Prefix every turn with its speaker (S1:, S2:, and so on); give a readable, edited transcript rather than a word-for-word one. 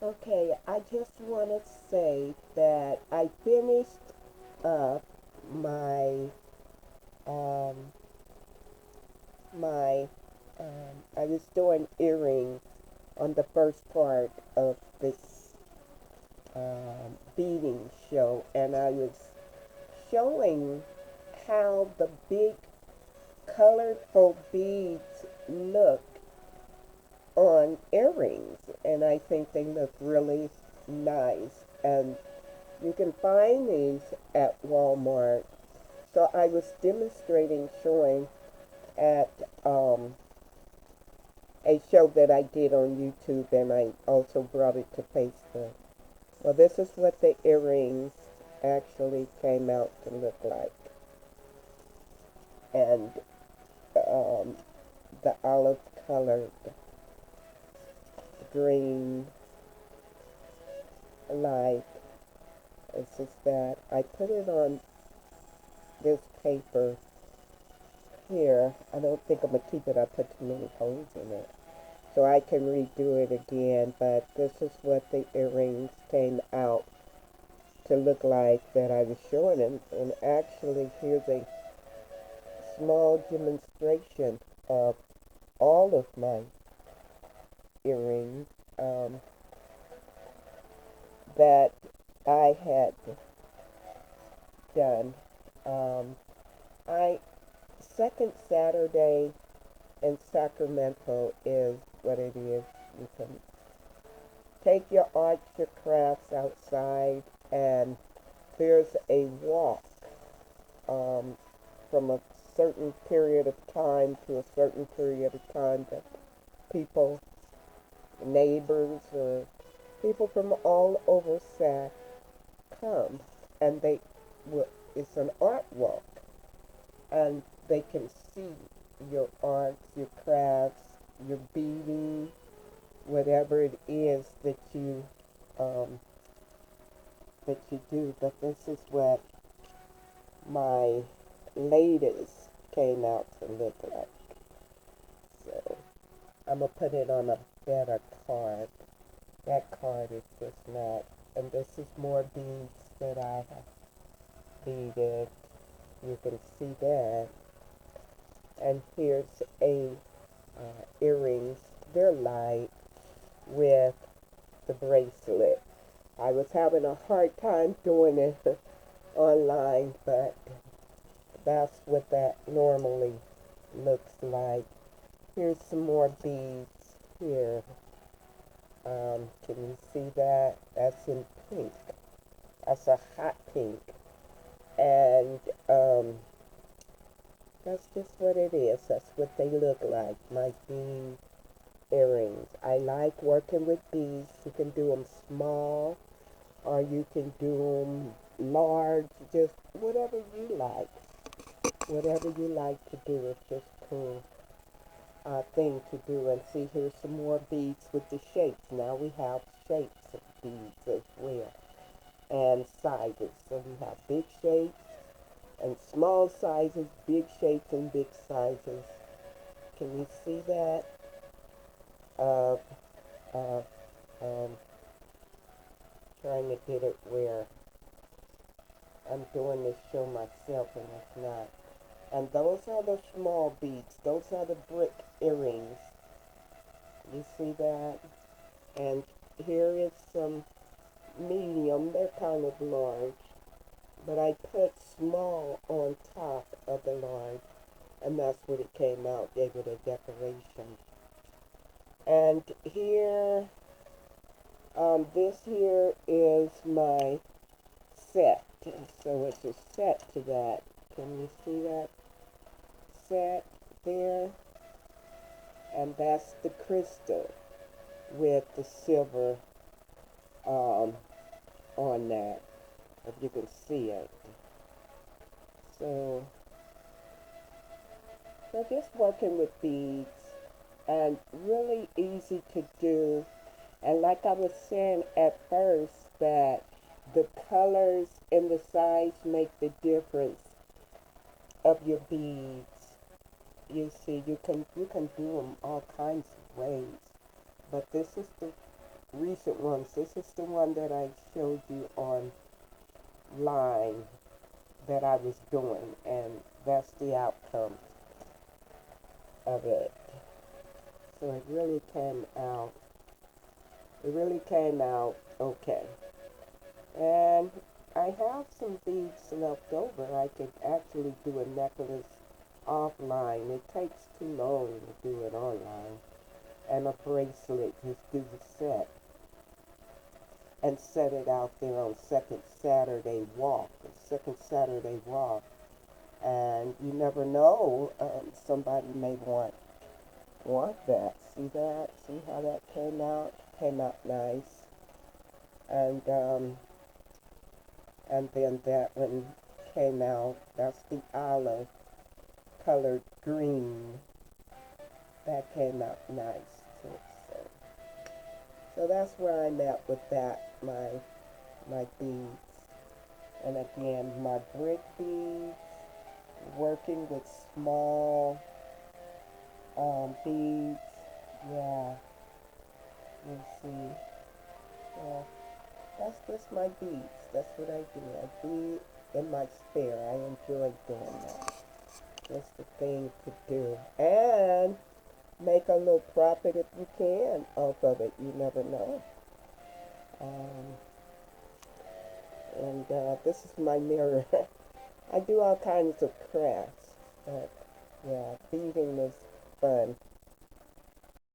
S1: Okay, I just want to say that I finished up my um my I was doing earrings on the first part of this beading show, and I was showing how the big colorful beads look on earrings, and I think they look really nice. And you can find these at Walmart. So I was demonstrating showing at a show that I did on YouTube, and I also brought it to Facebook. Well, this is what the earrings actually came out to look like. And um, the olive colored green light. It's just that I put it on this paper here. I don't think I'm going to keep it. I put too many holes in it. So I can redo it again, but this is what the earrings came out to look like that I was showing. And actually, here's a small demonstration of all of my earrings that I had done. Um, I second Saturday in Sacramento is what it is. You can take your arts, your crafts outside, and there's a walk um, from a certain period of time to a certain period of time that people, neighbors, or people from all over Sac come, and it's an art walk, and they can see your arts, your crafts, your beading, whatever it is um, that you do. But this is what my latest came out to look like. So I'm gonna put it on a better card. That card is just not. And this is more beads that I have beaded. You can see that. And here's a earrings. They're light with the bracelet. I was having a hard time doing it online, but that's what that normally looks like. Here's some more beads here. Can you see that? That's in pink. That's a hot pink. And that's just what it is. That's what they look like. My bead earrings. I like working with beads. You can do them small or you can do them large. Just whatever you like. Whatever you like to do. It's just cool thing to do. And see, here's some more beads with the shapes. Now we have shapes of beads as well. And sizes. So we have big shapes and small sizes, big shapes and big sizes. Can you see that? Uh, uh, um, Trying to get it where I'm doing this show myself and it's not. And those are the small beads. Those are the brick earrings. You see that? And here is some medium. They're kind of large. But I put small on top of the large. And that's what it came out. Gave it a decoration. And here, this here is my set. So it's a set to that. Can you see that set there? And that's the crystal with the silver on that, if you can see it. So, just working with beads and really easy to do. And like I was saying at first, that the colors and the size make the difference of your beads. You see, you can do them all kinds of ways, but this is the recent ones. This is the one that I showed you online that I was doing, and that's the outcome of it. So it really came out. It really came out okay. And I have some beads left over. I could actually do a necklace offline. It takes too long to do it online. And a bracelet, just do the set. And set it out there on Second Saturday Walk. Second Saturday Walk. And you never know, somebody may want that. See that? See how that came out? Came out nice. And then that one came out. That's the olive colored green. That came out nice too. So that's where I'm at with that, my beads. And again, my brick beads, working with small beads. Yeah, you see. Yeah, that's just my beads. That's what I do. I bead in my spare. I enjoy doing that. That's the thing to do. And make a little profit if you can off of it. You never know. Um, and this is my mirror. I do all kinds of crafts. But yeah, beading is fun.